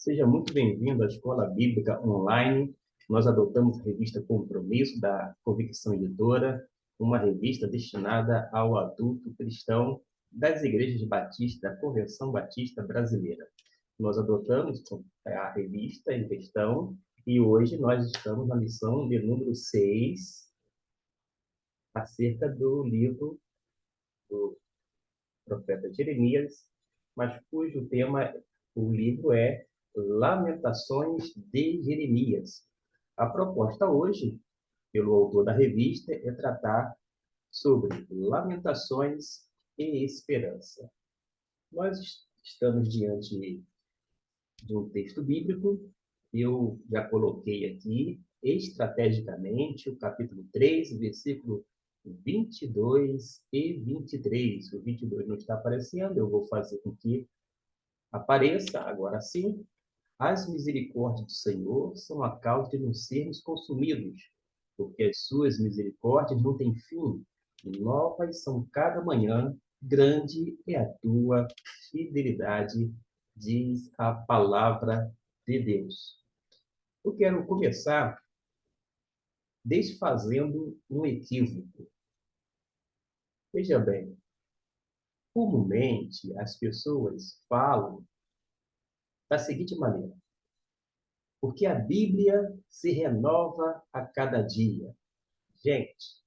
Seja muito bem-vindo à Escola Bíblica Online. Nós adotamos a revista Compromisso, da Convicção Editora, uma revista destinada ao adulto cristão das igrejas batistas, da Convenção Batista Brasileira. Nós adotamos a revista em questão e hoje nós estamos na lição de número 6, acerca do livro do profeta Jeremias, mas cujo tema, o livro é Lamentações de Jeremias. A proposta hoje, pelo autor da revista, é tratar sobre lamentações e esperança. Nós estamos diante de um texto bíblico. Eu já coloquei aqui, estrategicamente, o capítulo 3, versículo 22 e 23. O 22 não está aparecendo, eu vou fazer com que apareça, agora sim. As misericórdias do Senhor são a causa de não sermos consumidos, porque as suas misericórdias não têm fim, e novas são cada manhã, grande é a tua fidelidade, diz a palavra de Deus. Eu quero começar desfazendo um equívoco. Veja bem, comumente as pessoas falam da seguinte maneira: porque a Bíblia se renova a cada dia. Gente,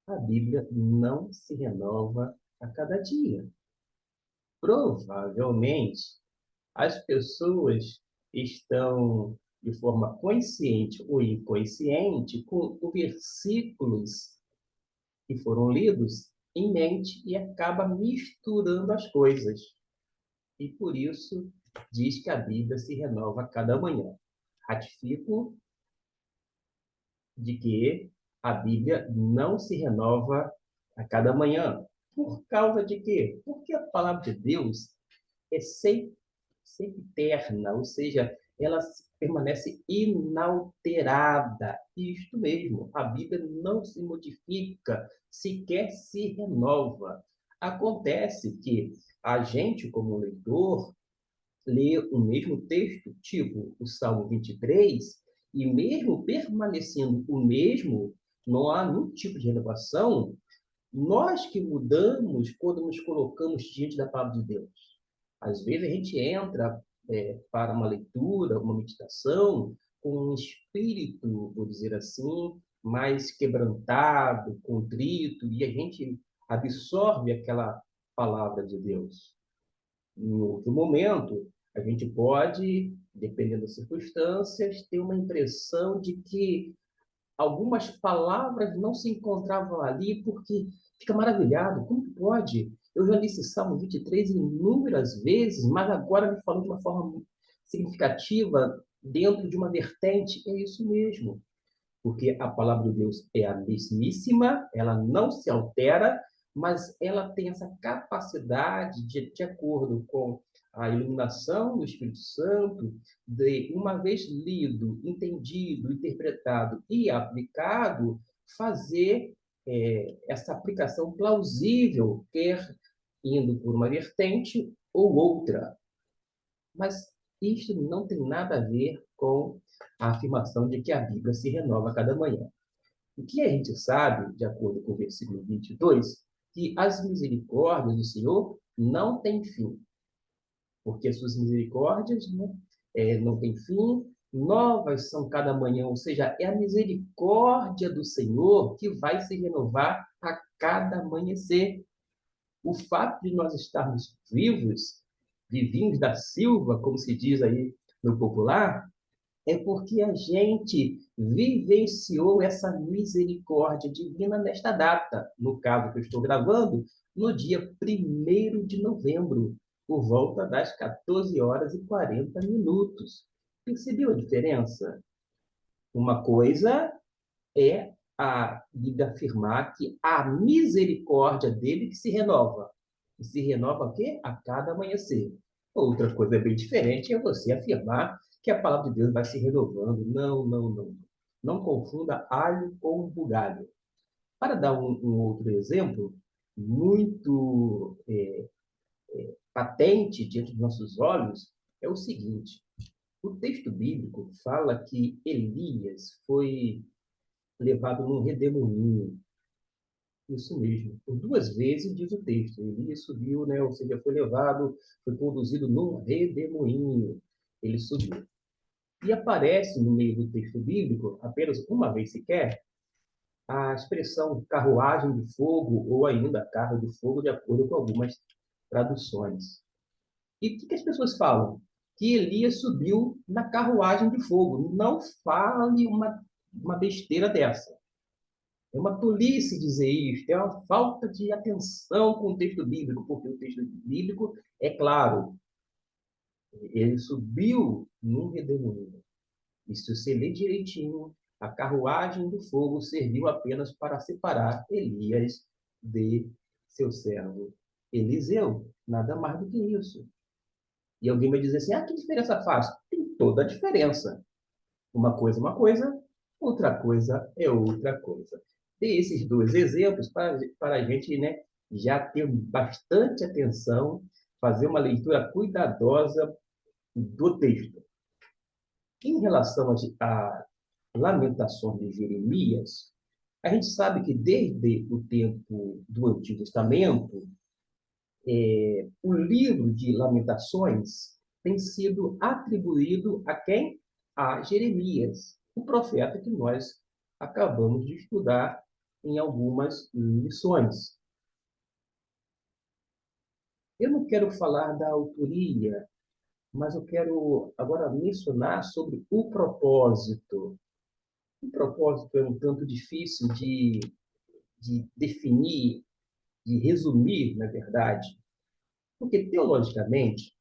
a Bíblia não se renova a cada dia. Provavelmente, as pessoas estão, de forma consciente ou inconsciente, com os versículos que foram lidos em mente e acaba misturando as coisas. E por isso diz que a Bíblia se renova a cada manhã. Ratifico de que a Bíblia não se renova a cada manhã. Por causa de quê? Porque a palavra de Deus é sempre eterna, ou seja, ela permanece inalterada. Isto mesmo, a Bíblia não se modifica, sequer se renova. Acontece que a gente, como leitor, lê o mesmo texto, tipo o Salmo 23, e mesmo permanecendo o mesmo, não há nenhum tipo de renovação. Nós que mudamos quando nos colocamos diante da palavra de Deus. Às vezes a gente entra para uma leitura, uma meditação, com um espírito, vou dizer assim, mais quebrantado, contrito, e a gente absorve aquela palavra de Deus. Em outro momento, a gente pode, dependendo das circunstâncias, ter uma impressão de que algumas palavras não se encontravam ali, porque fica maravilhado. Como pode? Eu já li esse Salmo 23 inúmeras vezes, mas agora me falou de uma forma significativa, dentro de uma vertente. É isso mesmo, porque a palavra de Deus é a mesmíssima, ela não se altera, mas ela tem essa capacidade de acordo com a iluminação do Espírito Santo, de, uma vez lido, entendido, interpretado e aplicado, fazer essa aplicação plausível, quer indo por uma vertente ou outra. Mas isto não tem nada a ver com a afirmação de que a Bíblia se renova a cada manhã. O que a gente sabe, de acordo com o versículo 22, que as misericórdias do Senhor não têm fim, porque as suas misericórdias, né, não têm fim, novas são cada manhã, ou seja, é a misericórdia do Senhor que vai se renovar a cada amanhecer. O fato de nós estarmos vivos, vivinhos da Silva, como se diz aí no popular, é porque a gente vivenciou essa misericórdia divina nesta data. No caso que eu estou gravando, no dia 1º de novembro, por volta das 14 horas e 40 minutos. Percebeu a diferença? Uma coisa é a Bíblia afirmar que a misericórdia dele que se renova. E se renova o quê? A cada amanhecer. Outra coisa bem diferente é você afirmar que a palavra de Deus vai se renovando. Não, não, não. Não confunda alho com bugalho. Para dar um outro exemplo, muito patente diante dos nossos olhos, é o seguinte: O texto bíblico fala que Elias foi levado num redemoinho. Isso mesmo. Por duas vezes diz o texto. Elias subiu, né? Ou seja, foi levado, foi conduzido num redemoinho. Ele subiu. E aparece no meio do texto bíblico, apenas uma vez sequer, a expressão carruagem de fogo ou ainda carro de fogo, de acordo com algumas traduções. E o que as pessoas falam? Que Elias subiu na carruagem de fogo. Não fale uma besteira dessa. É uma tolice dizer isso, é uma falta de atenção com o texto bíblico, porque o texto bíblico é claro, ele subiu num redemoinho. E se você ler direitinho, a carruagem do fogo serviu apenas para separar Elias de seu servo Eliseu. Nada mais do que isso. E alguém vai dizer assim: que diferença faz? Tem toda a diferença. Uma coisa, outra coisa é outra coisa. Tem esses dois exemplos para a gente, né, já ter bastante atenção, fazer uma leitura cuidadosa do texto. Em relação a Lamentações de Jeremias, a gente sabe que desde o tempo do Antigo Testamento, o livro de Lamentações tem sido atribuído a quem? A Jeremias, o profeta que nós acabamos de estudar em algumas lições. Eu não quero falar da autoria, mas eu quero agora mencionar sobre o propósito. O propósito é um tanto difícil de definir, de resumir, na verdade, porque teologicamente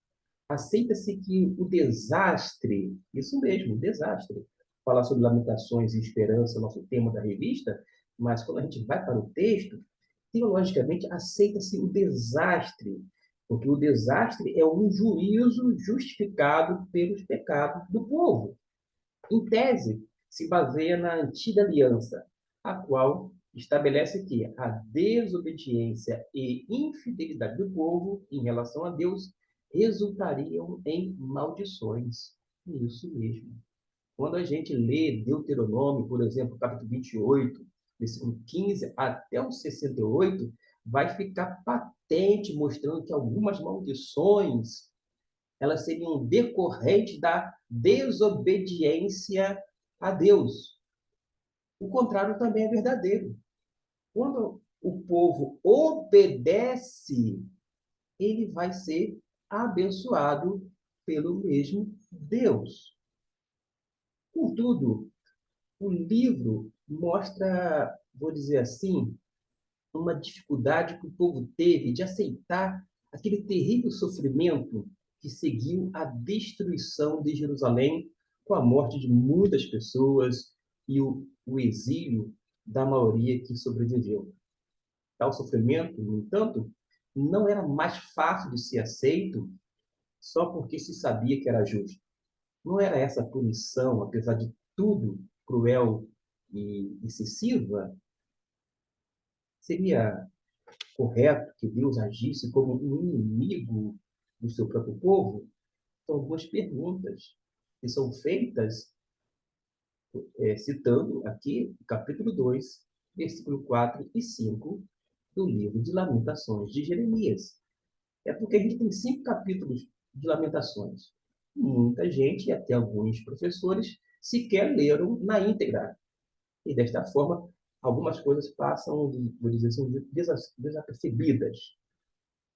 aceita-se que o desastre, isso mesmo, desastre, falar sobre lamentações e esperança, nosso tema da revista, mas quando a gente vai para o texto, teologicamente aceita-se o desastre, porque o desastre é um juízo justificado pelos pecados do povo. Em tese, se baseia na antiga aliança, a qual estabelece que a desobediência e infidelidade do povo em relação a Deus resultariam em maldições. Isso mesmo. Quando a gente lê Deuteronômio, por exemplo, capítulo 28, versículo 15 até o 68, vai ficar patente, mostrando que algumas maldições elas seriam decorrentes da desobediência a Deus. O contrário também é verdadeiro. Quando o povo obedece, ele vai ser abençoado pelo mesmo Deus. Contudo, o livro mostra, vou dizer assim, uma dificuldade que o povo teve de aceitar aquele terrível sofrimento que seguiu a destruição de Jerusalém, com a morte de muitas pessoas e o exílio da maioria que sobreviveu. Tal sofrimento, no entanto, não era mais fácil de ser aceito só porque se sabia que era justo. Não era essa punição, apesar de tudo cruel e excessiva, seria correto que Deus agisse como um inimigo do seu próprio povo? São algumas perguntas que são feitas, citando aqui o capítulo 2, versículo 4 e 5 do livro de Lamentações de Jeremias. É porque a gente tem 5 capítulos de Lamentações. Muita gente, e até alguns professores, sequer leram na íntegra. E desta forma, algumas coisas passam, vou dizer assim, desapercebidas.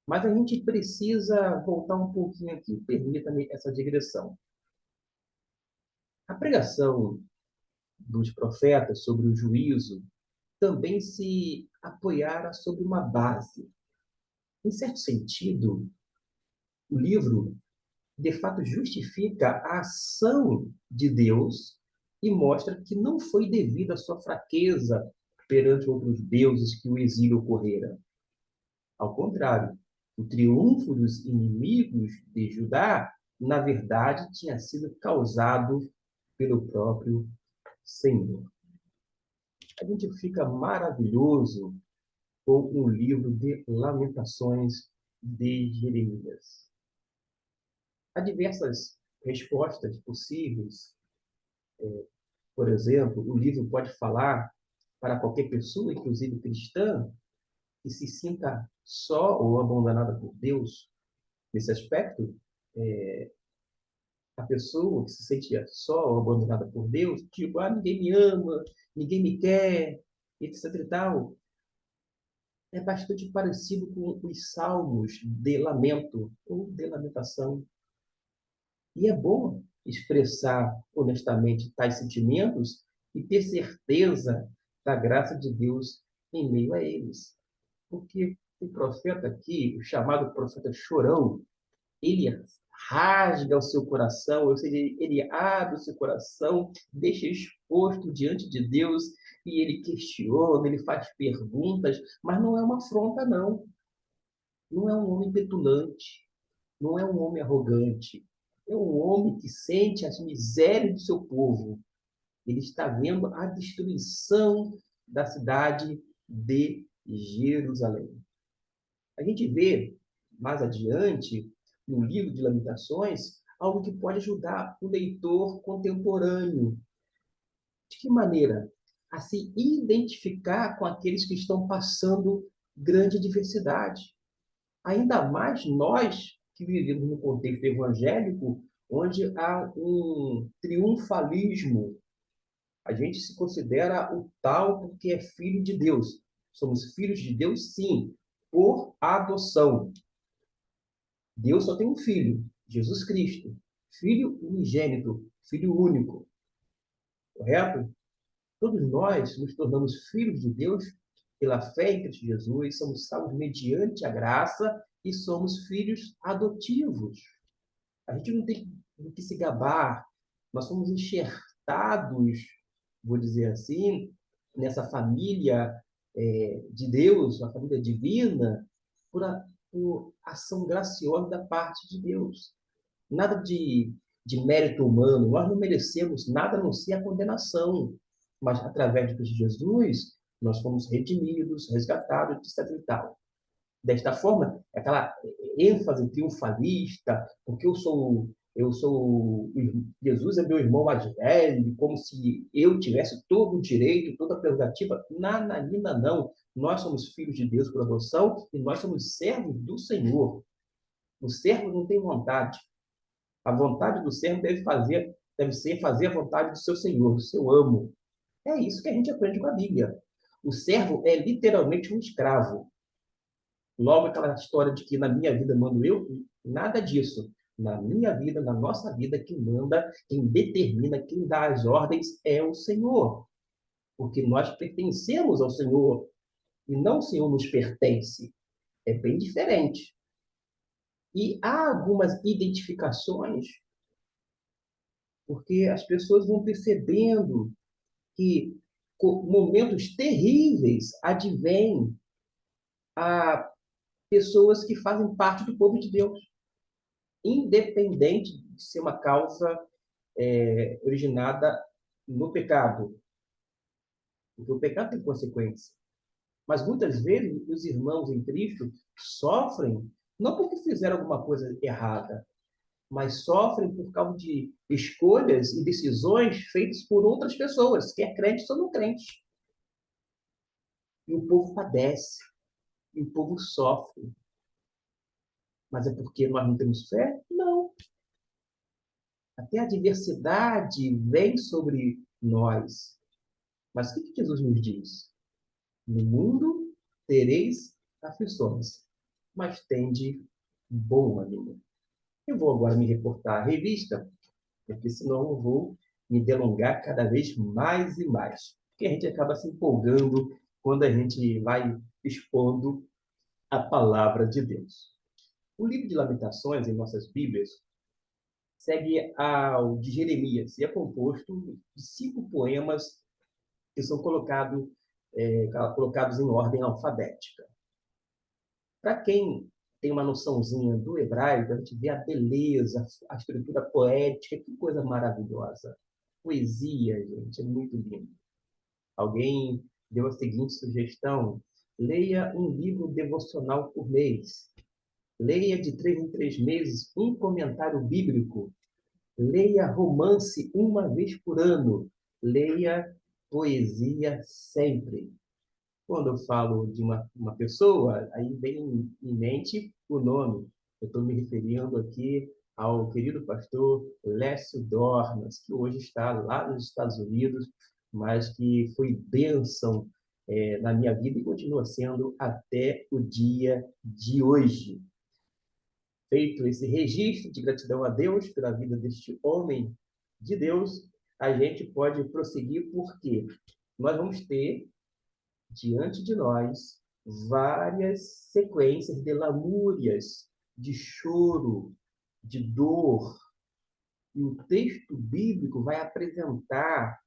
Mas a gente precisa voltar um pouquinho aqui, permita-me essa digressão. A pregação dos profetas sobre o juízo também se apoiara sobre uma base. Em certo sentido, o livro, de fato, justifica a ação de Deus e mostra que não foi devido à sua fraqueza perante outros deuses que o exílio ocorrera. Ao contrário, o triunfo dos inimigos de Judá, na verdade, tinha sido causado pelo próprio Senhor. A gente fica maravilhoso com o livro de Lamentações de Jeremias. Há diversas respostas possíveis. Por exemplo, o livro pode falar para qualquer pessoa, inclusive cristã, que se sinta só ou abandonada por Deus. Nesse aspecto, a pessoa que se sentia só ou abandonada por Deus, tipo, ninguém me ama, ninguém me quer, etc e tal, é bastante parecido com os salmos de lamento ou de lamentação. E é bom expressar honestamente tais sentimentos e ter certeza da graça de Deus em meio a eles. Porque o profeta aqui, o chamado profeta chorão, ele rasga o seu coração, ou seja, ele abre o seu coração, deixa exposto diante de Deus e ele questiona, ele faz perguntas, mas não é uma afronta, não. Não é um homem petulante, não é um homem arrogante, é um homem que sente as misérias do seu povo. Ele está vendo a destruição da cidade de Jerusalém. A gente vê mais adiante, no livro de Lamentações, algo que pode ajudar o leitor contemporâneo. De que maneira? A se identificar com aqueles que estão passando grande diversidade. Ainda mais nós que vivemos no contexto evangélico, onde há um triunfalismo. A gente se considera o tal porque é filho de Deus. Somos filhos de Deus, sim, por adoção. Deus só tem um filho, Jesus Cristo, filho unigênito, filho único, correto? Todos nós nos tornamos filhos de Deus pela fé em Cristo Jesus, somos salvos mediante a graça e somos filhos adotivos. A gente não tem do que se gabar, nós somos enxertados, vou dizer assim, nessa família de Deus, uma família divina, por ação graciosa da parte de Deus. Nada de mérito humano, nós não merecemos nada a não ser a condenação, mas através de Cristo Jesus, nós fomos redimidos, resgatados, etc. e tal. Desta forma, aquela ênfase triunfalista, porque Jesus é meu irmão mais velho, como se eu tivesse todo o direito, toda a prerrogativa. Nananina, não. Nós somos filhos de Deus por adoção e nós somos servos do Senhor. O servo não tem vontade. A vontade do servo deve ser fazer a vontade do seu Senhor, do seu amo. É isso que a gente aprende com a Bíblia. O servo é literalmente um escravo. Logo, aquela história de que na minha vida mando eu, nada disso. Na minha vida, na nossa vida, quem manda, quem determina, quem dá as ordens é o Senhor. Porque nós pertencemos ao Senhor e não o Senhor nos pertence. É bem diferente. E há algumas identificações, porque as pessoas vão percebendo que momentos terríveis advêm a pessoas que fazem parte do povo de Deus, independente de ser uma causa originada no pecado, porque o pecado tem consequência. Mas muitas vezes os irmãos em Cristo sofrem não porque fizeram alguma coisa errada, mas sofrem por causa de escolhas e decisões feitas por outras pessoas, quer crentes ou não crentes. E o povo padece, e o povo sofre. Mas é porque nós não temos fé? Não. Até a diversidade vem sobre nós. Mas o que Jesus nos diz? No mundo tereis aflições, mas tende bom ânimo. Eu vou agora me reportar à revista, porque senão eu vou me delongar cada vez mais e mais. Porque a gente acaba se empolgando quando a gente vai expondo a palavra de Deus. O livro de Lamentações, em nossas Bíblias, segue ao de Jeremias e é composto de 5 poemas que são colocados em ordem alfabética. Para quem tem uma noçãozinha do hebraico, a gente vê a beleza, a estrutura poética, que coisa maravilhosa. Poesia, gente, é muito lindo. Alguém deu a seguinte sugestão: leia um livro devocional por mês. Leia de 3 em 3 meses um comentário bíblico. Leia romance uma vez por ano. Leia poesia sempre. Quando eu falo de uma pessoa, aí vem em mente o nome. Eu estou me referindo aqui ao querido pastor Lécio Dornas, que hoje está lá nos Estados Unidos, mas que foi bênção na minha vida e continua sendo até o dia de hoje. Feito esse registro de gratidão a Deus pela vida deste homem de Deus, a gente pode prosseguir porque nós vamos ter diante de nós várias sequências de lamúrias, de choro, de dor. E o texto bíblico vai apresentar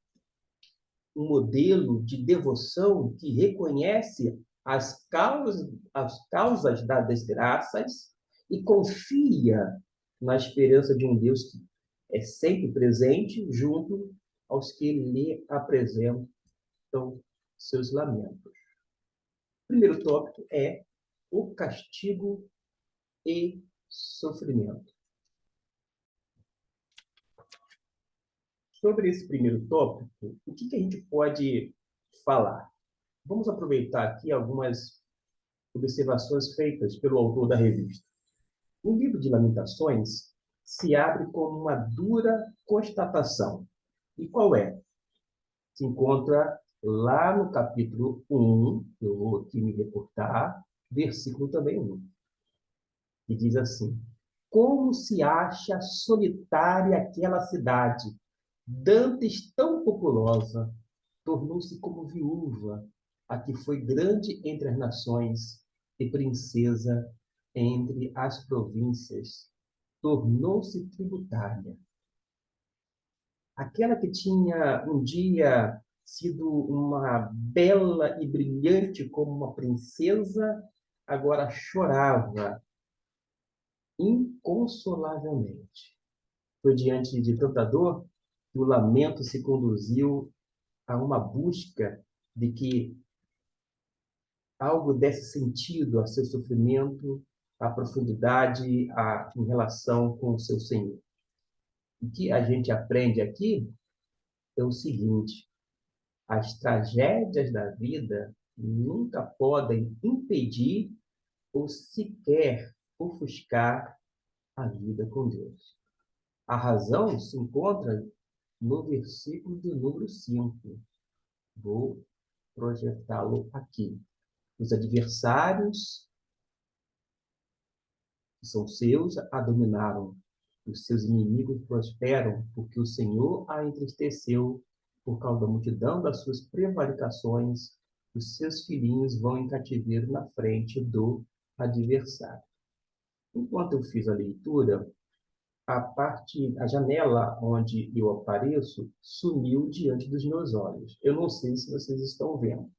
um modelo de devoção que reconhece as causas das desgraças e confia na esperança de um Deus que é sempre presente junto aos que lhe apresentam seus lamentos. O primeiro tópico é o castigo e sofrimento. Sobre esse primeiro tópico, o que a gente pode falar? Vamos aproveitar aqui algumas observações feitas pelo autor da revista. O livro de Lamentações se abre com uma dura constatação. E qual é? Se encontra lá no capítulo 1, eu vou aqui me reportar, versículo também 1, que diz assim: Como se acha solitária aquela cidade, dantes tão populosa, tornou-se como viúva, a que foi grande entre as nações e princesa entre as províncias, tornou-se tributária. Aquela que tinha um dia sido uma bela e brilhante como uma princesa, agora chorava inconsolavelmente. Foi diante de tanta dor que o lamento se conduziu a uma busca de que algo desse sentido a seu sofrimento, a profundidade em relação com o seu Senhor. O que a gente aprende aqui é o seguinte: as tragédias da vida nunca podem impedir ou sequer ofuscar a vida com Deus. A razão se encontra no versículo de número 5. Vou projetá-lo aqui. Os adversários que são seus a dominaram. Os seus inimigos prosperam, porque o Senhor a entristeceu por causa da multidão das suas prevaricações. Os seus filhinhos vão em cativeiro na frente do adversário. Enquanto eu fiz a leitura, a janela onde eu apareço sumiu diante dos meus olhos. Eu não sei se vocês estão vendo.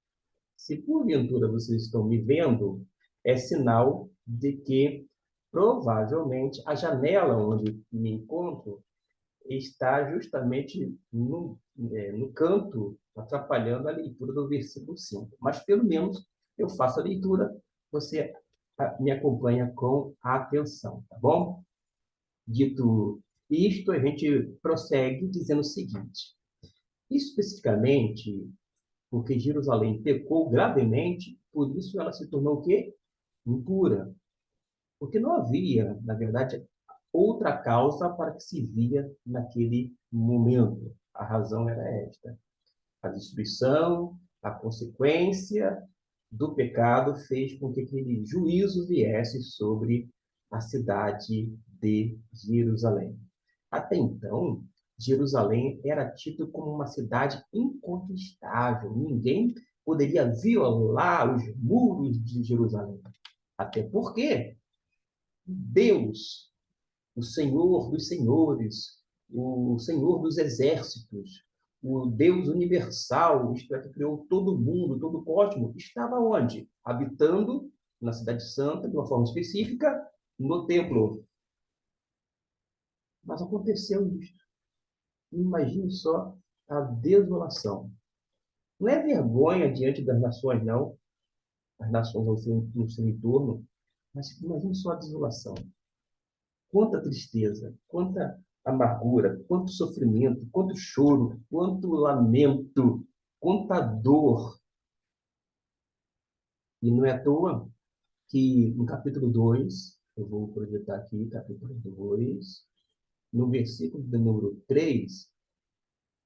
Se porventura vocês estão me vendo, é sinal de que provavelmente a janela onde me encontro está justamente no canto, atrapalhando a leitura do versículo 5. Mas pelo menos eu faço a leitura, você me acompanha com atenção, tá bom? Dito isto, a gente prossegue dizendo o seguinte: especificamente, porque Jerusalém pecou gravemente, por isso ela se tornou o quê? Impura. Porque não havia, na verdade, outra causa para que se via naquele momento. A razão era esta: a destruição, a consequência do pecado fez com que aquele juízo viesse sobre a cidade de Jerusalém. Até então, Jerusalém era tida como uma cidade incontestável. Ninguém poderia violar os muros de Jerusalém. Até porque Deus, o Senhor dos senhores, o Senhor dos exércitos, o Deus universal, isto é, que criou todo mundo, todo o cosmos, estava onde? Habitando na Cidade Santa, de uma forma específica, no templo. Mas aconteceu isso. Imagine só a desolação. Não é vergonha diante das nações, não, as nações no seu entorno, mas imagine só a desolação. Quanta tristeza, quanta amargura, quanto sofrimento, quanto choro, quanto lamento, quanta dor. E não é à toa que no capítulo 2 eu vou projetar aqui, capítulo 2 no versículo de número 3,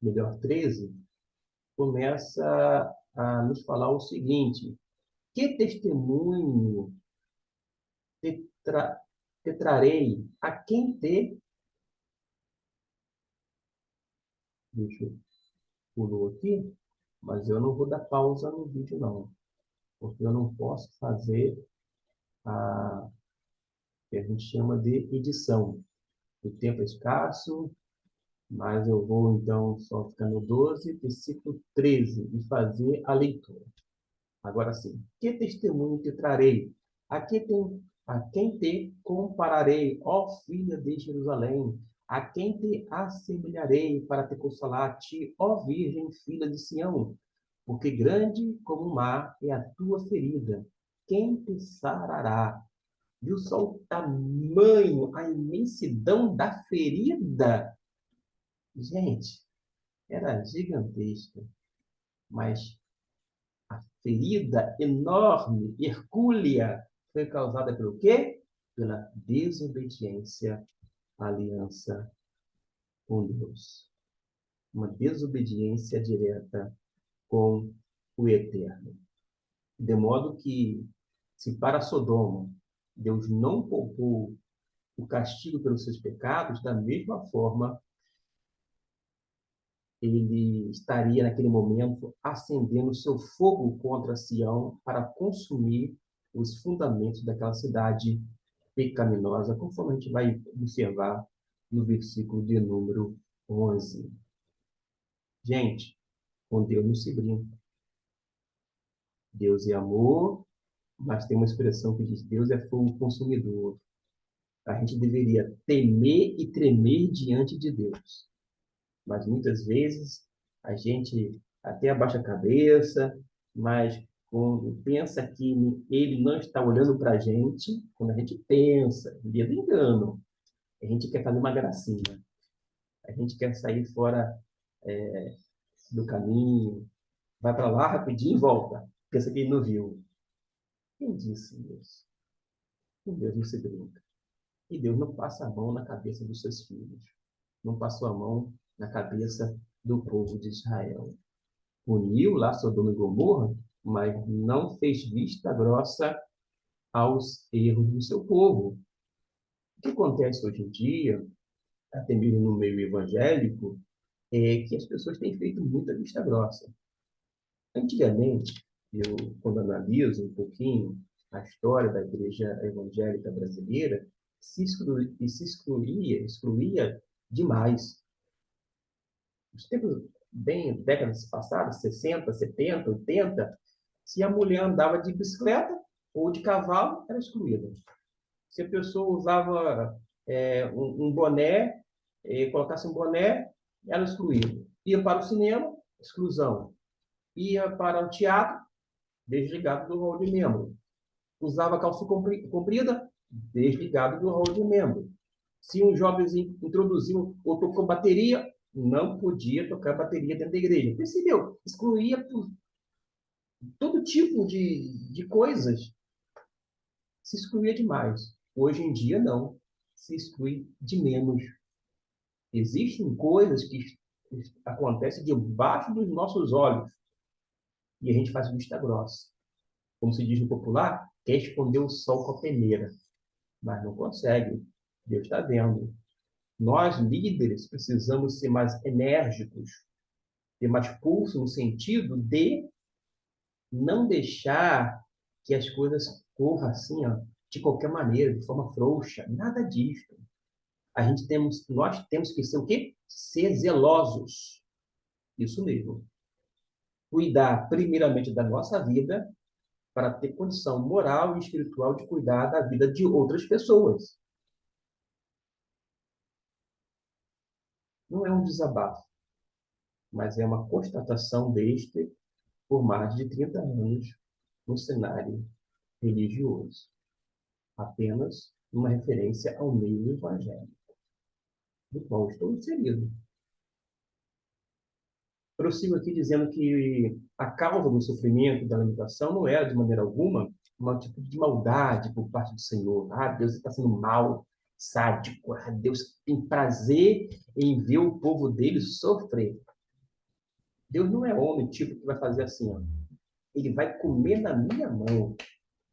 melhor 13, começa a nos falar o seguinte: que testemunho te, tra, te trarei a quem te. Deixa eu pular aqui, mas eu não vou dar pausa no vídeo, não, porque eu não posso fazer a que a gente chama de edição. O tempo é escasso, mas eu vou então só ficar no 12, versículo 13, e fazer a leitura. Agora sim, que testemunho te trarei? A quem te compararei, ó filha de Jerusalém? A quem te assemelharei para te consolar a ti, ó Virgem, filha de Sião? Porque grande como o mar é a tua ferida. Quem te sarará? Viu só o tamanho, a imensidão da ferida? Gente, era gigantesca, mas a ferida enorme, hercúlea, foi causada pelo quê? Pela desobediência à aliança com Deus. Uma desobediência direta com o Eterno. De modo que, se para Sodoma Deus não poupou o castigo pelos seus pecados, da mesma forma, ele estaria naquele momento acendendo seu fogo contra Sião para consumir os fundamentos daquela cidade pecaminosa, conforme a gente vai observar no versículo de número 11. Gente, com Deus não se brinca. Deus é amor, mas tem uma expressão que diz: Deus é fogo consumidor. A gente deveria temer e tremer diante de Deus. Mas muitas vezes a gente até abaixa a cabeça, mas quando pensa que ele não está olhando para a gente, quando a gente pensa, dia do engano, a gente quer fazer uma gracinha, a gente quer sair fora do caminho, vai para lá rapidinho e volta, pensa que ele não viu. Quem disse isso? Com Deus não se brinca. E Deus não passa a mão na cabeça dos seus filhos, não passou a mão na cabeça do povo de Israel. Puniu lá Sodoma e Gomorra, mas não fez vista grossa aos erros do seu povo. O que acontece hoje em dia, até mesmo no meio evangélico, é que as pessoas têm feito muita vista grossa. Antigamente, quando analiso um pouquinho a história da igreja evangélica brasileira, excluía demais. Os tempos bem, décadas passadas, 60, 70, 80, se a mulher andava de bicicleta ou de cavalo, era excluída. Se a pessoa usava um boné, colocasse um boné, era excluído. Ia para o cinema, exclusão. Ia para o teatro, desligado do rol de membro. Usava calça comprida, desligado do rol de membro. Se um jovenzinho introduziu ou tocou bateria, não podia tocar bateria dentro da igreja. Percebeu? Excluía por todo tipo de coisas. Se excluía demais. Hoje em dia, não. Se exclui de menos. Existem coisas que acontecem debaixo dos nossos olhos e a gente faz vista grossa. Como se diz no popular, quer esconder o sol com a peneira, mas não consegue. Deus está vendo. Nós, líderes, precisamos ser mais enérgicos, ter mais pulso no sentido de não deixar que as coisas corram assim, ó, de qualquer maneira, de forma frouxa. Nada disso. Nós temos que ser o quê? Ser zelosos. Isso mesmo. Cuidar primeiramente da nossa vida para ter condição moral e espiritual de cuidar da vida de outras pessoas. Não é um desabafo, mas é uma constatação deste por mais de 30 anos no cenário religioso. Apenas uma referência ao meio evangélico. Bom, estou inserido. Prossigo aqui dizendo que a causa do sofrimento, da limitação, não era, de maneira alguma, uma tipo de maldade por parte do Senhor. Ah, Deus está sendo mal, sádico. Ah, Deus tem prazer em ver o povo dele sofrer. Deus não é homem, tipo, que vai fazer assim, ó. Ele vai comer na minha mão.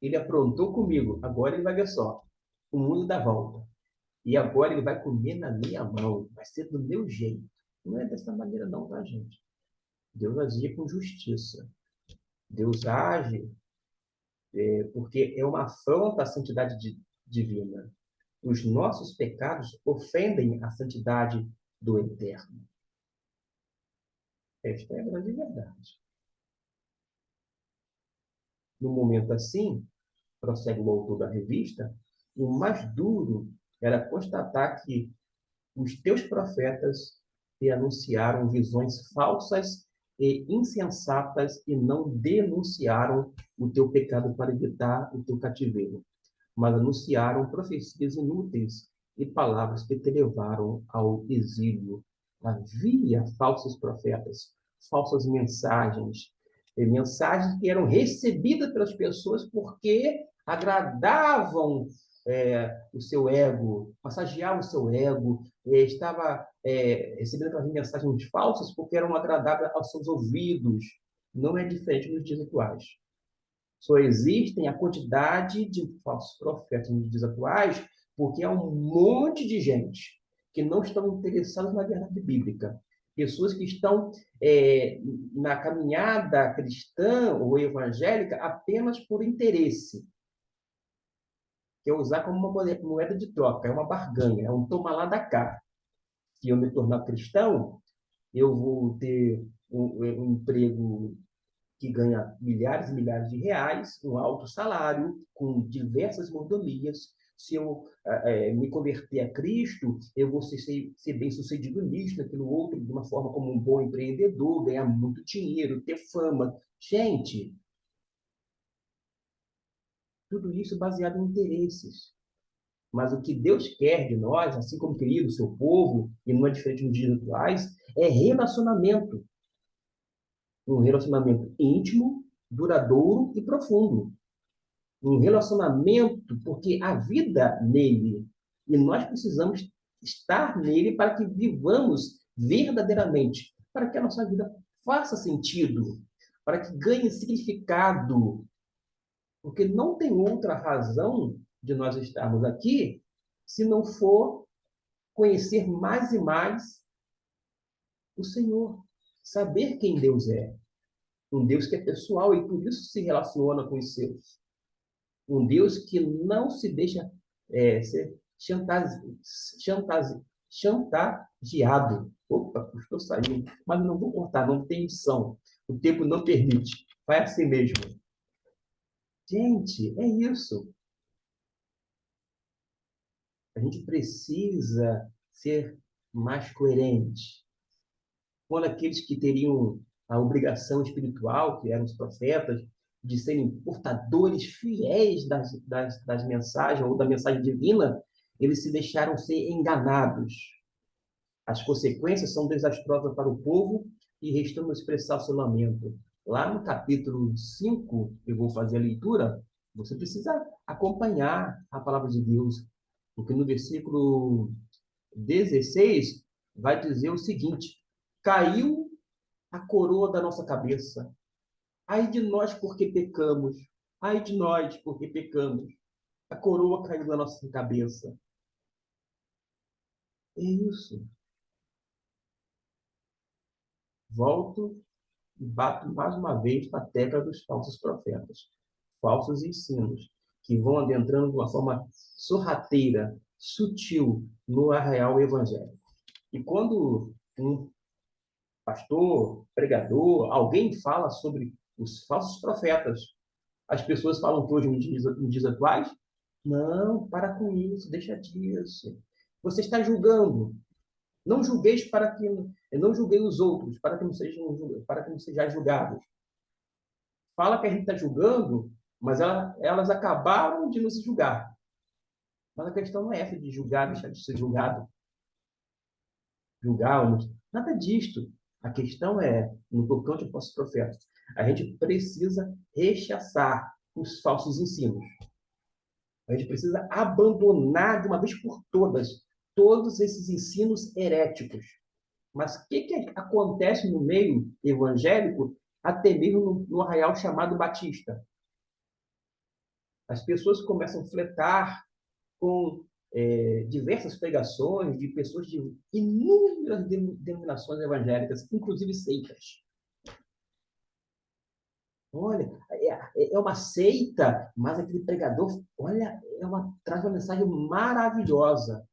Ele aprontou comigo. Agora ele vai ver só. O mundo dá volta. E agora ele vai comer na minha mão. Vai ser do meu jeito. Não é dessa maneira, não, tá, gente? Deus agia com justiça. Deus age porque é uma afronta à santidade divina. Os nossos pecados ofendem a santidade do Eterno. Esta é a grande verdade. No momento assim, prossegue o autor da revista, o mais duro era constatar que os teus profetas te anunciaram visões falsas e insensatas e não denunciaram o teu pecado para evitar o teu cativeiro, mas anunciaram profecias inúteis e palavras que te levaram ao exílio. Havia falsos profetas, falsas mensagens, mensagens que eram recebidas pelas pessoas porque agradavam o seu ego, massageavam o seu ego, estava recebendo aquelas mensagens falsas porque eram agradáveis aos seus ouvidos. Não é diferente nos dias atuais. Só existem a quantidade de falsos profetas nos dias atuais porque há um monte de gente que não estão interessados na verdade bíblica. Pessoas que estão na caminhada cristã ou evangélica apenas por interesse, que é usar como uma moeda de troca, é uma barganha, é um toma lá da cá. Se eu me tornar cristão, eu vou ter um emprego que ganha milhares e milhares de reais, um alto salário, com diversas mordomias. Se eu me converter a Cristo, eu vou ser bem-sucedido nisso, naquilo outro, de uma forma como um bom empreendedor, ganhar muito dinheiro, ter fama. Gente, tudo isso baseado em interesses. Mas o que Deus quer de nós, assim como queria do seu povo, e não é diferente nos dias atuais, é relacionamento. Um relacionamento íntimo, duradouro e profundo. Um relacionamento, porque a vida nele, e nós precisamos estar nele para que vivamos verdadeiramente, para que a nossa vida faça sentido, para que ganhe significado, porque não tem outra razão de nós estarmos aqui se não for conhecer mais e mais o Senhor, saber quem Deus é, um Deus que é pessoal e por isso se relaciona com os seus. Um Deus que não se deixa ser chantageado. Opa, estou saindo, mas não vou cortar, não tem edição. O tempo não permite. Vai assim mesmo. Gente, é isso. A gente precisa ser mais coerente. Quando aqueles que teriam a obrigação espiritual, que eram os profetas, de serem portadores fiéis das mensagens ou da mensagem divina, eles se deixaram ser enganados. As consequências são desastrosas para o povo e restamos expressar o seu lamento. Lá no capítulo 5, eu vou fazer a leitura, você precisa acompanhar a palavra de Deus, porque no versículo 16 vai dizer o seguinte: caiu a coroa da nossa cabeça. Ai de nós porque pecamos. Ai de nós porque pecamos. A coroa caiu da nossa cabeça. É isso. Volto e bato mais uma vez na tecla dos falsos profetas. Falsos ensinos que vão adentrando de uma forma sorrateira, sutil, no arraial evangélico. E quando um pastor, pregador, alguém fala sobre os falsos profetas, as pessoas falam que hoje em dias atuais, não, para com isso, deixa disso. Você está julgando. Não julgueis para que não julguei os outros, para que não sejais julgados. Fala que a gente está julgando, mas elas acabaram de nos julgar. Mas a questão não é essa de julgar, deixar de ser julgado. julgá-los. Nada disto. A questão é, no tocante aos falsos profetas, a gente precisa rechaçar os falsos ensinos. A gente precisa abandonar de uma vez por todas todos esses ensinos heréticos. Mas o que acontece no meio evangélico, até mesmo no arraial chamado Batista? As pessoas começam a fletar com diversas pregações de pessoas de inúmeras denominações evangélicas, inclusive seitas. Olha, é uma seita, mas aquele pregador, olha, traz uma mensagem maravilhosa.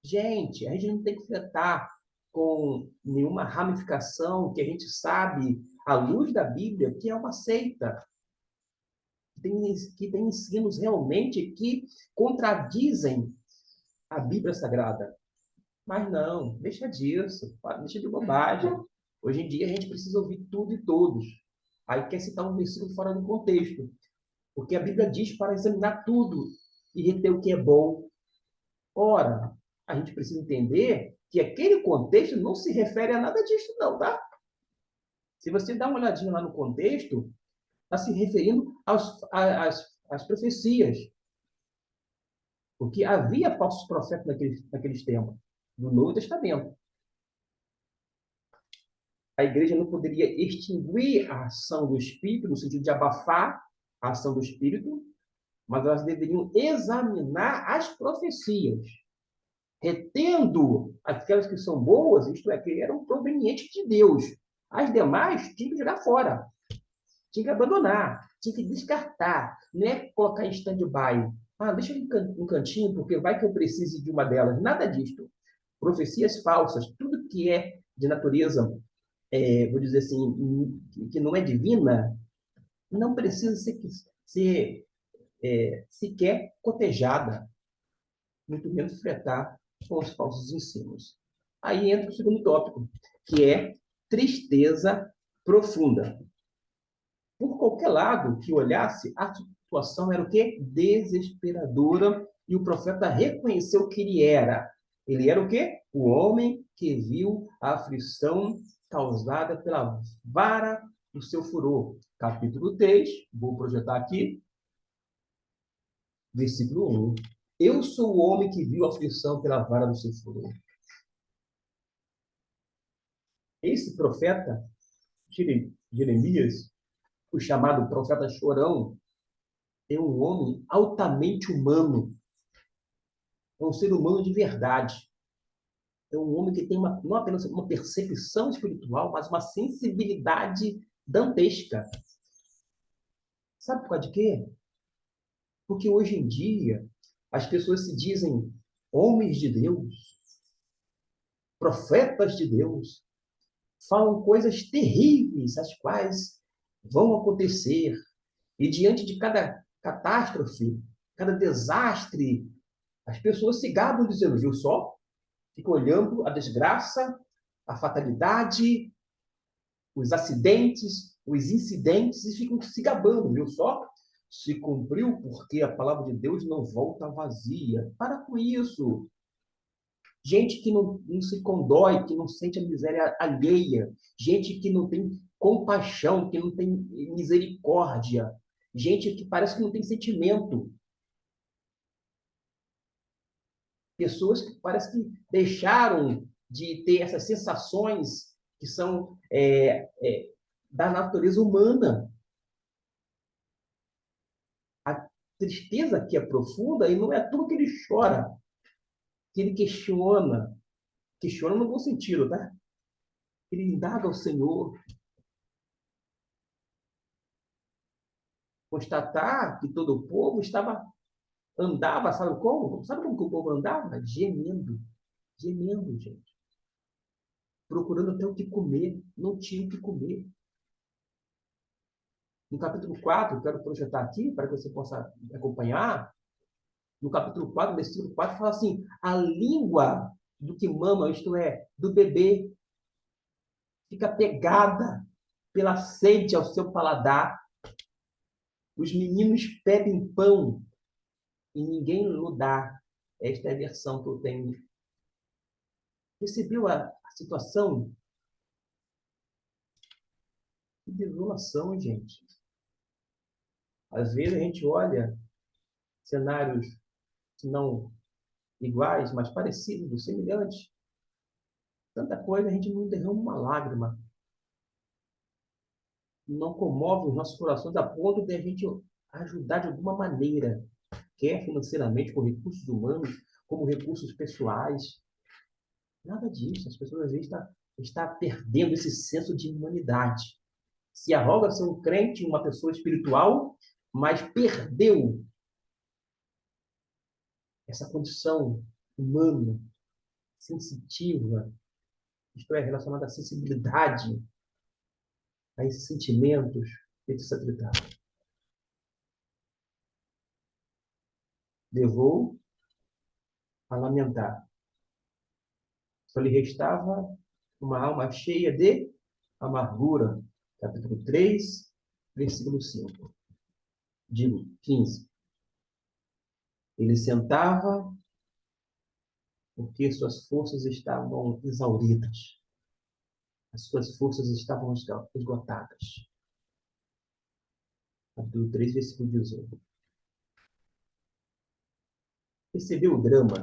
Gente, a gente não tem que fletar com nenhuma ramificação que a gente sabe, à luz da Bíblia, que é uma seita, que tem ensinos realmente que contradizem a Bíblia Sagrada. Mas não, deixa disso, deixa de bobagem. Hoje em dia a gente precisa ouvir tudo e todos. Aí quer citar um versículo fora do contexto, porque a Bíblia diz para examinar tudo e reter o que é bom. Ora, a gente precisa entender que aquele contexto não se refere a nada disso, não, tá? Se você dá uma olhadinha lá no contexto, está se referindo às profecias. Porque havia falsos profetas naqueles tempos, do Novo Testamento. A igreja não poderia extinguir a ação do Espírito, no sentido de abafar a ação do Espírito, mas elas deveriam examinar as profecias, retendo aquelas que são boas, isto é, que eram provenientes de Deus. As demais tinham que jogar fora, tinha que abandonar, tinha que descartar, não é colocar em stand-by. Ah, deixa um cantinho, porque vai que eu precise de uma delas. Nada disso. Profecias falsas, tudo que é de natureza, vou dizer assim, que não é divina, não precisa ser sequer cotejada, muito menos fretar com os falsos ensinos. Aí entra o segundo tópico, que é tristeza profunda. Por qualquer lado que olhasse, a situação era o quê? Desesperadora, e o profeta reconheceu que ele era. Ele era o quê? O homem que viu a aflição causada pela vara do seu furor. Capítulo 3, vou projetar aqui, versículo 1. Eu sou o homem que viu a aflição pela vara do seu furor. Esse profeta, Jeremias, o chamado profeta chorão, é um homem altamente humano, é um ser humano de verdade. É um homem que tem não apenas uma percepção espiritual, mas uma sensibilidade dantesca. Sabe por causa de quê? Porque hoje em dia as pessoas se dizem homens de Deus, profetas de Deus, falam coisas terríveis, as quais vão acontecer. E diante de cada catástrofe, cada desastre, as pessoas se gabam dizendo, viu só? Ficam olhando a desgraça, a fatalidade, os acidentes, os incidentes e ficam se gabando, viu só? Se cumpriu porque a palavra de Deus não volta vazia. Para com isso. Gente que não se condói, que não sente a miséria alheia. Gente que não tem compaixão, que não tem misericórdia. Gente que parece que não tem sentimento. Pessoas que parece que deixaram de ter essas sensações que são da natureza humana. A tristeza que é profunda, e não é tudo que ele chora, que ele questiona no bom sentido, tá? Ele indaga ao Senhor, constatar que todo o povo andava, sabe como? Sabe como que o povo andava? Gemendo, gemendo, gente. Procurando até o que comer, não tinha o que comer. No capítulo 4, quero projetar aqui para que você possa acompanhar. No capítulo 4, versículo 4, fala assim: a língua do que mama, isto é, do bebê, fica pegada pela sede ao seu paladar. Os meninos pedem pão e ninguém lhe dá. Esta é a versão que eu tenho Percebeu a situação de desolação, gente? Às vezes a gente olha cenários não iguais, mas parecidos, semelhantes. Tanta coisa, a gente não derrama uma lágrima, não comove os nossos corações a ponto de a gente ajudar de alguma maneira, quer financeiramente, com recursos humanos, como recursos pessoais. Nada disso. As pessoas às vezes estão perdendo esse senso de humanidade. Se arroga ser um crente, uma pessoa espiritual, mas perdeu essa condição humana, sensitiva, isto é, relacionada à sensibilidade, a esses sentimentos, etc. Levou a lamentar. Só lhe restava uma alma cheia de amargura. Capítulo 3, versículo 5. Digo, 15. Ele sentava porque suas forças estavam exauridas. As suas forças estavam esgotadas. Capítulo 3, versículo 18. Percebeu o drama?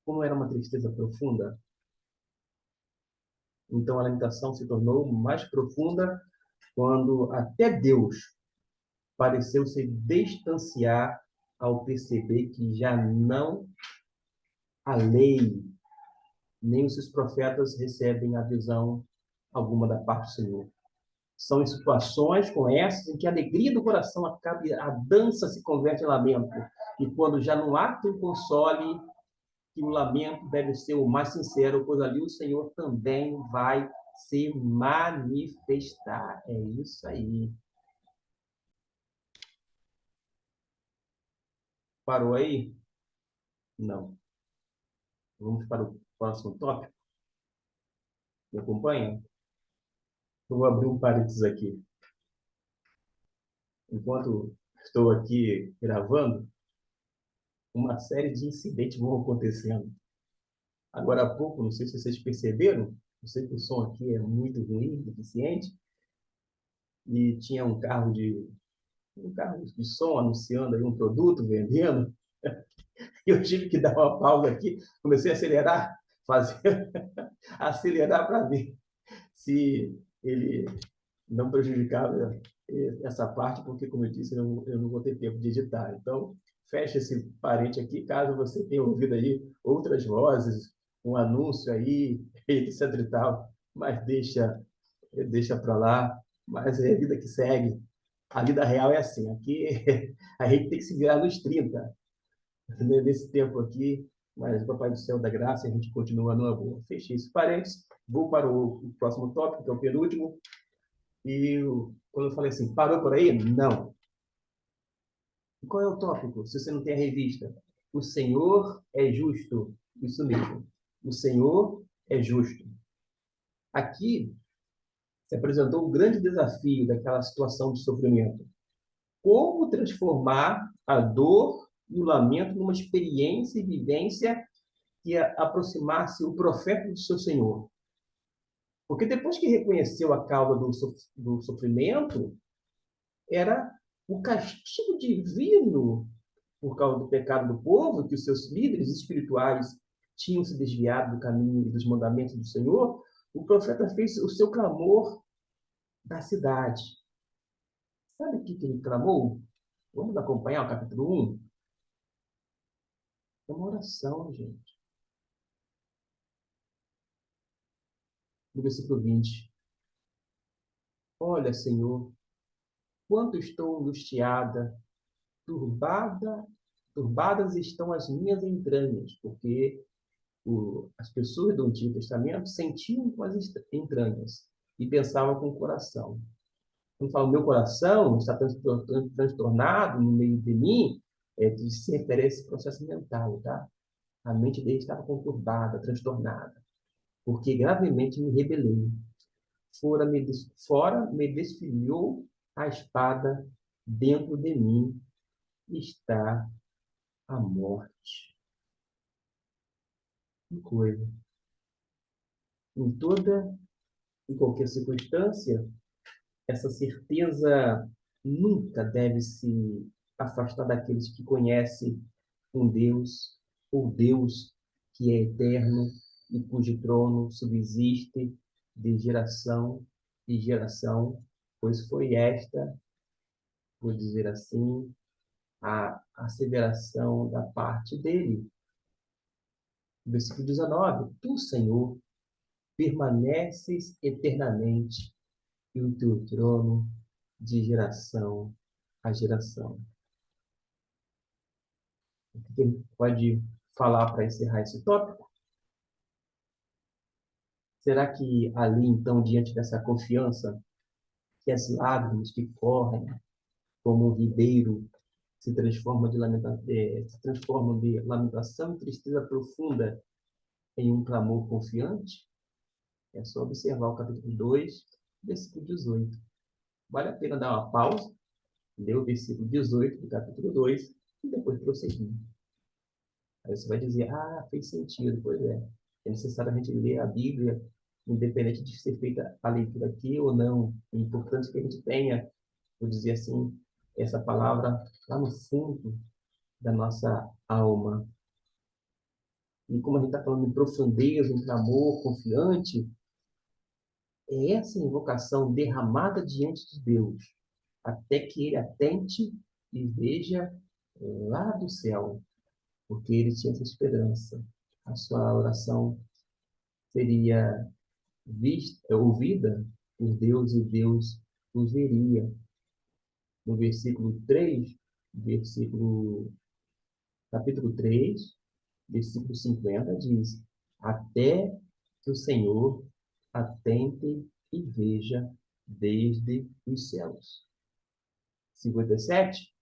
Como era uma tristeza profunda? Então a lamentação se tornou mais profunda quando até Deus pareceu se distanciar ao perceber que já não a lei nem os seus profetas recebem a visão alguma da parte do Senhor. São em situações como essas em que a alegria do coração acaba, a dança se converte em lamento. E quando já não há quem console, que o lamento deve ser o mais sincero, pois ali o Senhor também vai se manifestar. É isso aí. Parou aí? Não. Vamos para o próximo tópico? Me acompanha? Eu vou abrir um parênteses aqui. Enquanto estou aqui gravando, uma série de incidentes vão acontecendo. Agora há pouco, não sei se vocês perceberam, eu sei que o som aqui é muito ruim, deficiente, e tinha um carro de som anunciando aí um produto, vendendo, e eu tive que dar uma pausa aqui, comecei a acelerar, fazer, acelerar para ver se ele não prejudicava essa parte, porque, como eu disse, eu não vou ter tempo de editar. Então, fecha esse parente aqui, caso você tenha ouvido aí outras vozes, um anúncio aí, etc e tal, mas deixa para lá, mas é a vida que segue. A vida real é assim, aqui a gente tem que se virar nos 30, né, nesse tempo aqui, mas o Papai do Céu da Graça, a gente continua numa boa. Fechei esse parênteses, vou para o próximo tópico, que é o penúltimo, e quando eu falei assim, parou por aí? Não. E qual é o tópico? Se você não tem a revista, o Senhor é justo. Isso mesmo. O Senhor é justo. Aqui se apresentou o grande desafio daquela situação de sofrimento. Como transformar a dor e o lamento numa experiência e vivência que aproximasse o profeta do seu Senhor? Porque depois que reconheceu a causa do sofrimento, era o castigo divino por causa do pecado do povo, que os seus líderes espirituais tinham se desviado do caminho e dos mandamentos do Senhor. O profeta fez o seu clamor da cidade. Sabe o que ele clamou? Vamos acompanhar o capítulo 1? É uma oração, gente. No versículo 20. Olha, Senhor, quanto estou angustiada, turbada, turbadas estão as minhas entranhas, porque as pessoas do Antigo Testamento sentiam com as entranhas e pensavam com o coração. Quando fala, meu coração está transtornado no meio de mim, se refere a esse processo mental, tá? A mente dele estava conturbada, transtornada, porque gravemente me rebelei. Fora me desfilhou a espada, dentro de mim está a morte. Que coisa. Em toda e qualquer circunstância, essa certeza nunca deve se afastar daqueles que conhecem um Deus, ou Deus que é eterno e cujo trono subsiste de geração em geração, pois foi esta, por dizer assim, a asseveração da parte dele. Versículo 19: Tu, Senhor, permaneces eternamente e o teu trono de geração a geração. O que ele pode falar para encerrar esse tópico? Será que ali, então, diante dessa confiança, que as lágrimas que correm como um ribeiro se transformam de lamentação e tristeza profunda em um clamor confiante? É só observar o capítulo 2, versículo 18. Vale a pena dar uma pausa, ler o versículo 18 do capítulo 2 e depois prosseguir. Aí você vai dizer, fez sentido. Pois é. É necessário a gente ler a Bíblia, independente de ser feita a leitura aqui ou não. É importante que a gente tenha, vou dizer assim, essa palavra lá no fundo da nossa alma. E como a gente está falando em profundeza, em clamor, confiante, é essa invocação derramada diante de Deus, até que ele atente e veja lá do céu, porque ele tinha essa esperança. A sua oração seria ouvida por Deus e Deus os veria. No versículo 3, versículo, capítulo 3, versículo 50 diz: Até que o Senhor atente e veja desde os céus. 57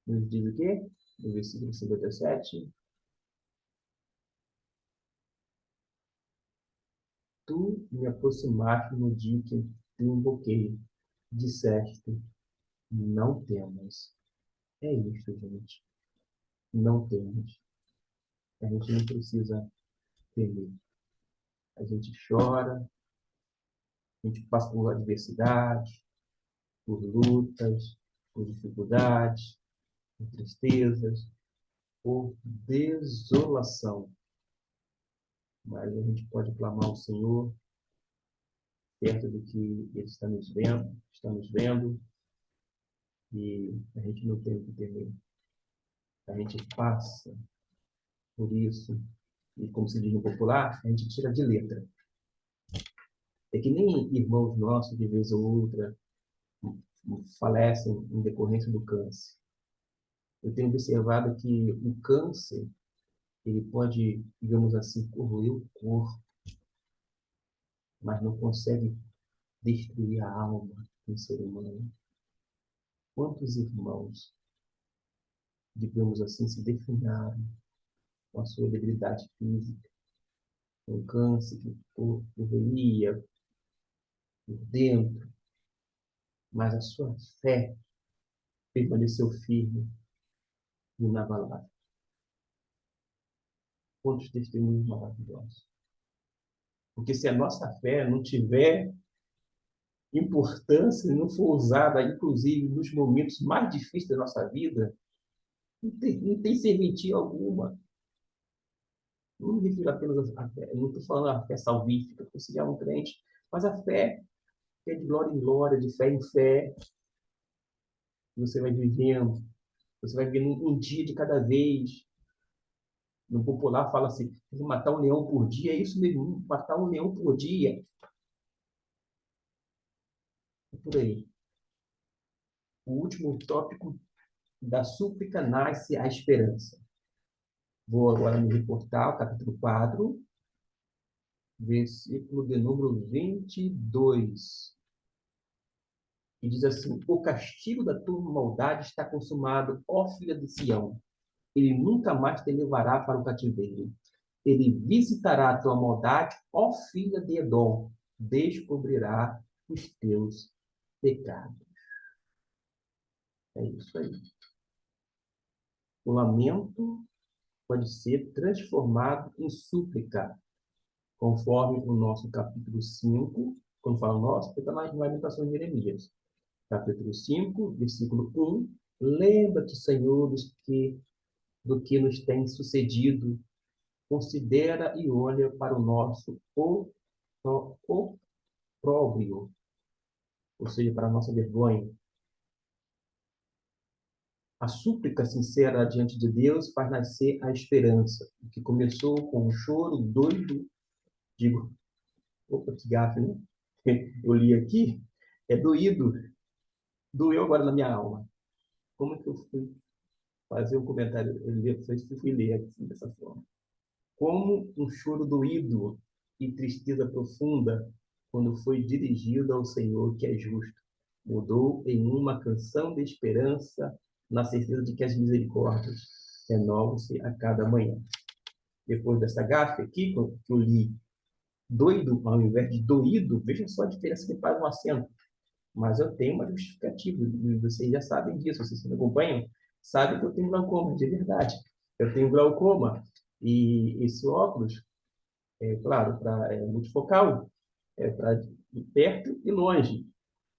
nos diz o quê? No versículo 57, tu me aproximaste no dia que te invoquei, disseste, não temas. É isso, gente. Não temas. A gente não precisa temer. A gente chora, a gente passa por adversidade, por lutas, por dificuldades, por tristezas, por desolação. Mas a gente pode clamar ao Senhor, perto do que Ele está nos vendo, e a gente não tem o que temer. A gente passa por isso, e como se diz no popular, a gente tira de letra. É que nem irmãos nossos, de vez ou outra, falecem em decorrência do câncer. Eu tenho observado que o câncer, ele pode, digamos assim, corroer o corpo, mas não consegue destruir a alma do ser humano. Quantos irmãos, digamos assim, se definharam com a sua debilidade física, com o câncer que o corpo veio por dentro, mas a sua fé permaneceu firme e inabalável. Quantos testemunhos maravilhosos. Porque se a nossa fé não tiver importância e não for usada, inclusive, nos momentos mais difíceis da nossa vida, não tem serventia alguma. Não me refiro apenas à fé, não estou falando a fé salvífica, porque você já é um crente, mas a fé que é de glória em glória, de fé em fé, que você vai vivendo, você vai vivendo um dia de cada vez. No popular fala assim, tem que matar um leão por dia, é isso mesmo, matar um leão por dia. É por aí. O último tópico, da súplica nasce a esperança. Vou agora me reportar ao capítulo 4, versículo de número 22. E diz assim: O castigo da tua maldade está consumado, ó filha de Sião. Ele nunca mais te levará para o cativeiro. Ele visitará a tua maldade, ó filha de Edom. Descobrirá os teus pecados. É isso aí. O lamento pode ser transformado em súplica, conforme o nosso capítulo 5, quando fala nosso, está nas Lamentações de Jeremias. Capítulo 5, versículo 1. Lembra-te, Senhor, do que nos tem sucedido. Considera e olha para o nosso opróbrio, ou seja, para a nossa vergonha. A súplica sincera diante de Deus faz nascer a esperança, o que começou com um choro doido, digo, opa, que gafe, né? Eu li aqui, é doído, doeu agora na minha alma. Como que eu fui fazer um comentário? Fui ler assim, dessa forma. Como um choro doído e tristeza profunda quando foi dirigido ao Senhor que é justo. Mudou em uma canção de esperança, na certeza de que as misericórdias renovam-se a cada manhã. Depois dessa gafe aqui, que eu li doido ao invés de doído, veja só a diferença que faz um acento. Mas eu tenho uma justificativa, e vocês já sabem disso, vocês que me acompanham, sabem que eu tenho glaucoma, de verdade. Eu tenho glaucoma, e esse óculos, claro, multifocal, para perto e longe.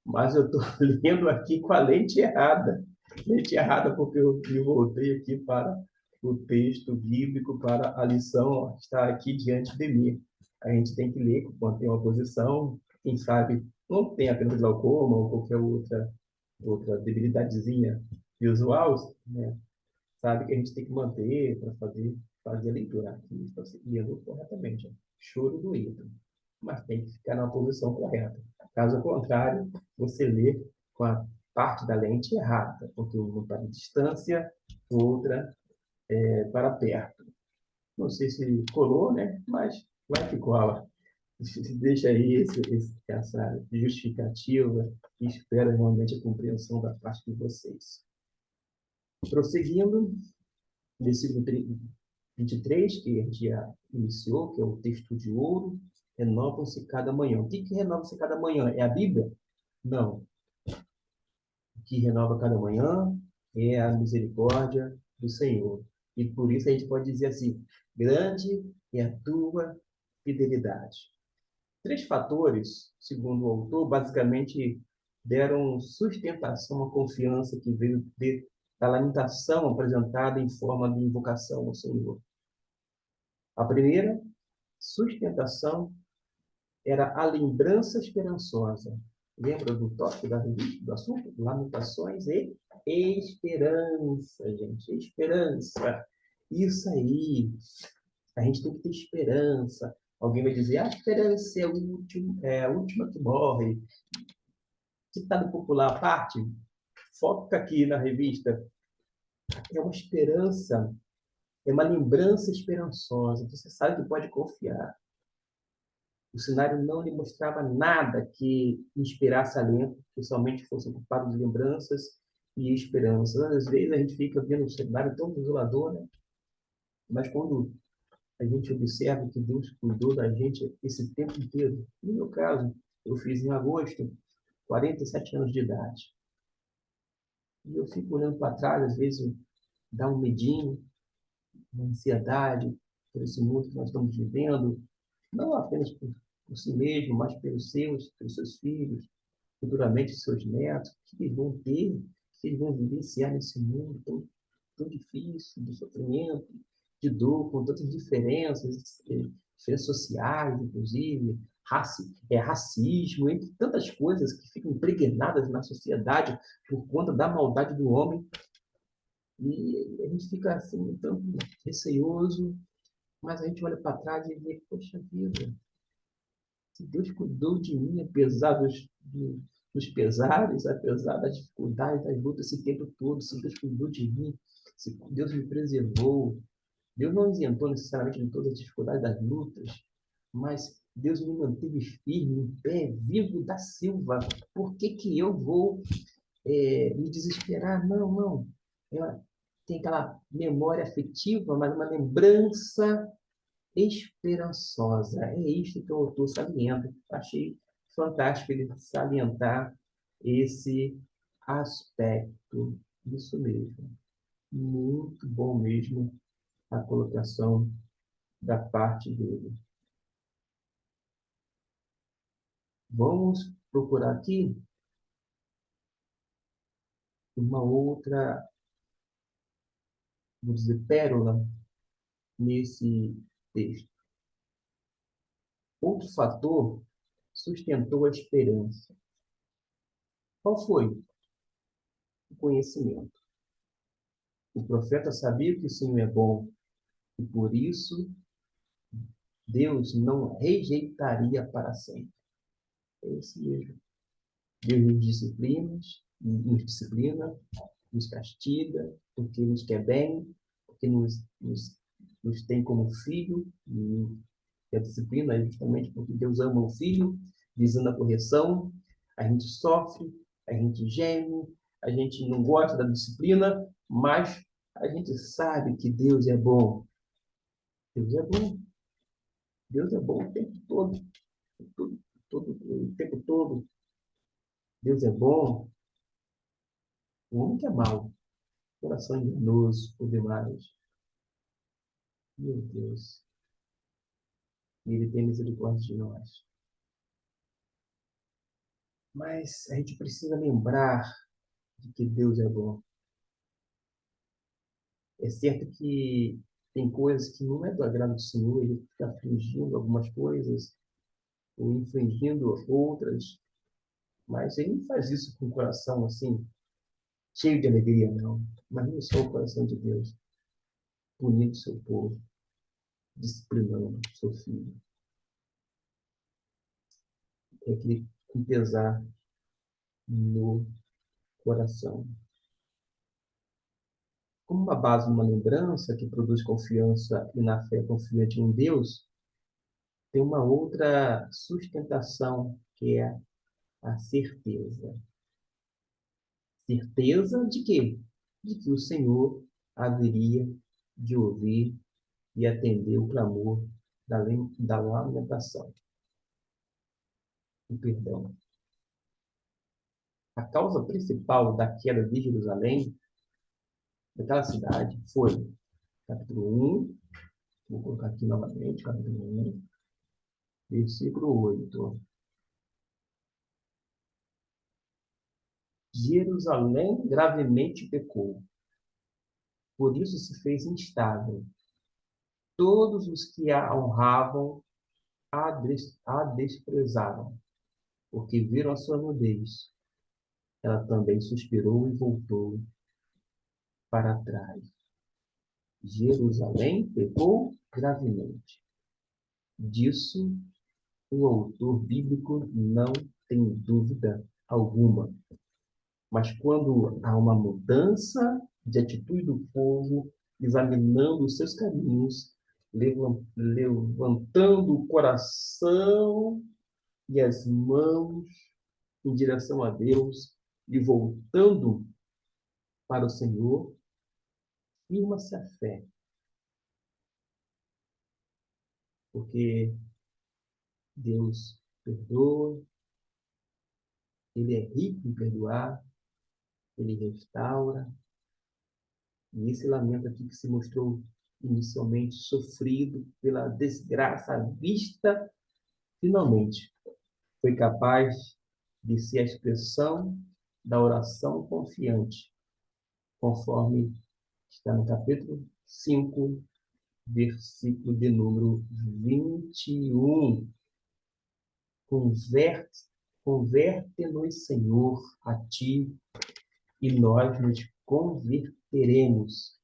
Mas eu estou lendo aqui com a lente errada. Lente errada porque eu me voltei aqui para o texto bíblico, para a lição que está aqui diante de mim. A gente tem que ler quando tem uma posição, quem sabe não tem apenas glaucoma ou qualquer outra debilidadezinha visual, né? Sabe que a gente tem que manter para fazer a leitura. Aqui está seguindo corretamente. Ó. Choro doído. Mas tem que ficar na posição correta. Caso contrário, você lê com a parte da lente errada, porque uma para distância, outra para perto. Não sei se colou, né? Mas vai que cola. Deixa aí essa justificativa e espero realmente a compreensão da parte de vocês. Prosseguindo, versículo 23, que a gente já iniciou, que é o texto de ouro, renovam-se cada manhã. O que renova-se cada manhã? É a Bíblia? Não. O que renova cada manhã é a misericórdia do Senhor. E por isso a gente pode dizer assim, grande é a tua fidelidade. Três fatores, segundo o autor, basicamente deram sustentação à confiança que veio da lamentação apresentada em forma de invocação ao Senhor. A primeira sustentação era a lembrança esperançosa. Lembra do tópico da revista, do assunto? Lamentações e esperança, gente. Esperança. Isso aí. A gente tem que ter esperança. Alguém vai dizer, a esperança é a última que morre. Ditado popular à parte, foca aqui na revista. É uma esperança, é uma lembrança esperançosa. Você sabe que pode confiar. O cenário não lhe mostrava nada que inspirasse alento, que somente fosse ocupado de lembranças e esperanças. Às vezes a gente fica vendo um cenário tão desolador, né? Mas quando a gente observa que Deus cuidou da gente esse tempo inteiro, no meu caso, eu fiz em agosto 47 anos de idade. E eu fico olhando para trás, às vezes dá um medinho, uma ansiedade por esse mundo que nós estamos vivendo, não apenas por si mesmo, mas pelos seus filhos, futuramente seus netos, que eles vão ter, que eles vão vivenciar nesse mundo tão difícil, de sofrimento, de dor, com tantas diferenças, diferenças sociais, inclusive, racismo, entre tantas coisas que ficam impregnadas na sociedade por conta da maldade do homem. E a gente fica assim, um tanto receoso, mas a gente olha para trás e vê, poxa vida, se Deus cuidou de mim, apesar dos pesares, apesar das dificuldades, das lutas, esse tempo todo, se Deus cuidou de mim, se Deus me preservou, Deus não isentou necessariamente de todas as dificuldades das lutas, mas Deus me manteve firme, em pé, vivo da Silva. Por que que eu vou me desesperar? Não, não. Ela tem aquela memória afetiva, mas uma lembrança esperançosa. É isto que o autor salienta. Achei fantástico ele salientar esse aspecto. Isso mesmo. Muito bom mesmo a colocação da parte dele. Vamos procurar aqui uma outra, vou dizer, pérola nesse texto. Outro fator sustentou a esperança. Qual foi? O conhecimento. O profeta sabia que o Senhor é bom e por isso Deus não rejeitaria para sempre. É isso mesmo. Deus nos disciplina, nos castiga, porque nos quer bem, porque nos tem como filho, e a disciplina é justamente porque Deus ama o filho, visando a correção. A gente sofre, a gente geme, a gente não gosta da disciplina, mas a gente sabe que Deus é bom. Deus é bom. Deus é bom o tempo todo, todo, o tempo todo. Deus é bom. O homem que é mau, coração enganoso por demais. Meu Deus. E Ele tem misericórdia de nós. Mas a gente precisa lembrar de que Deus é bom. É certo que tem coisas que não é do agrado do Senhor, Ele fica fingindo algumas coisas, ou infringindo outras, mas Ele não faz isso com o coração assim, cheio de alegria, não. Mas não só o coração de Deus, punindo o seu povo, disciplinando o seu filho. É aquele com pesar no coração. Como uma base numa lembrança que produz confiança e na fé confiante em Deus, tem uma outra sustentação, que é a certeza. Certeza de quê? De que o Senhor haveria de ouvir e atender o clamor da lamentação. O perdão. A causa principal da queda de Jerusalém, daquela cidade, foi, capítulo 1, vou colocar aqui novamente, capítulo 1, versículo 8. Jerusalém gravemente pecou, por isso se fez instável. Todos os que a honravam a desprezaram, porque viram a sua nudez. Ela também suspirou e voltou para trás. Jerusalém pecou gravemente. Disso o autor bíblico não tem dúvida alguma. Mas quando há uma mudança de atitude do povo, examinando os seus caminhos, levantando o coração e as mãos em direção a Deus e voltando para o Senhor, firma-se a fé, porque Deus perdoa, Ele é rico em perdoar, Ele restaura. E esse lamento aqui que se mostrou inicialmente sofrido pela desgraça à vista, finalmente foi capaz de ser a expressão da oração confiante, conforme está no capítulo 5, versículo de número 21. Converte-nos, Senhor, a ti, e nós nos converteremos.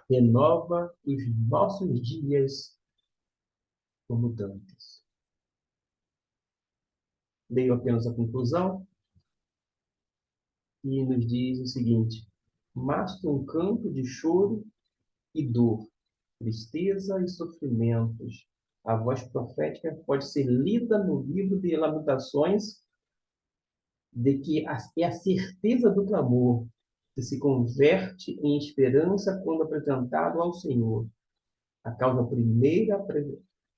Renova os nossos dias como dantes. Leio apenas a conclusão e nos diz o seguinte: mas que um canto de choro e dor, tristeza e sofrimentos, a voz profética pode ser lida no livro de Lamentações, de que é a certeza do clamor que se converte em esperança quando apresentado ao Senhor. A causa primeira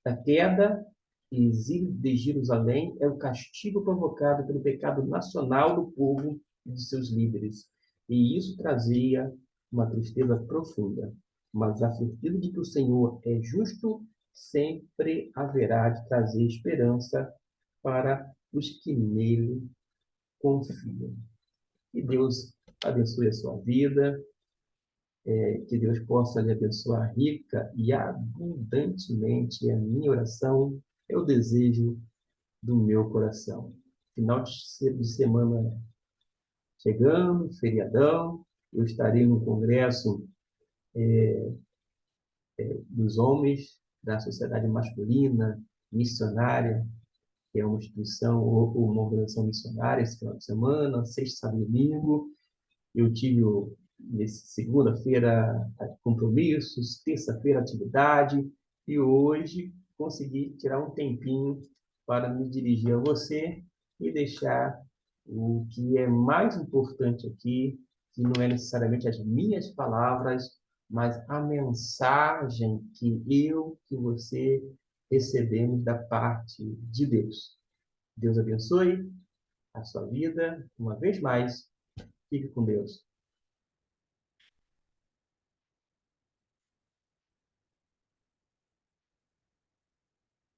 da queda e exílio de Jerusalém é o castigo provocado pelo pecado nacional do povo e de seus líderes. E isso trazia uma tristeza profunda. mas a certeza de que o Senhor é justo sempre haverá de trazer esperança para os que nele confiam. Que Deus abençoe a sua vida, que Deus possa lhe abençoar rica e abundantemente. É a minha oração, é o desejo do meu coração. Final de semana chegando, feriadão, eu estarei no congresso dos homens da Sociedade Masculina Missionária, que é uma instituição ou uma organização missionária, esse final de semana, sexta, sábado e domingo. Eu tive, nesse segunda-feira, compromissos, terça-feira, atividade, e hoje consegui tirar um tempinho para me dirigir a você e deixar o que é mais importante aqui, que não é necessariamente as minhas palavras, mas a mensagem que você recebemos da parte de Deus. Deus abençoe a sua vida, uma vez mais. Fique com Deus.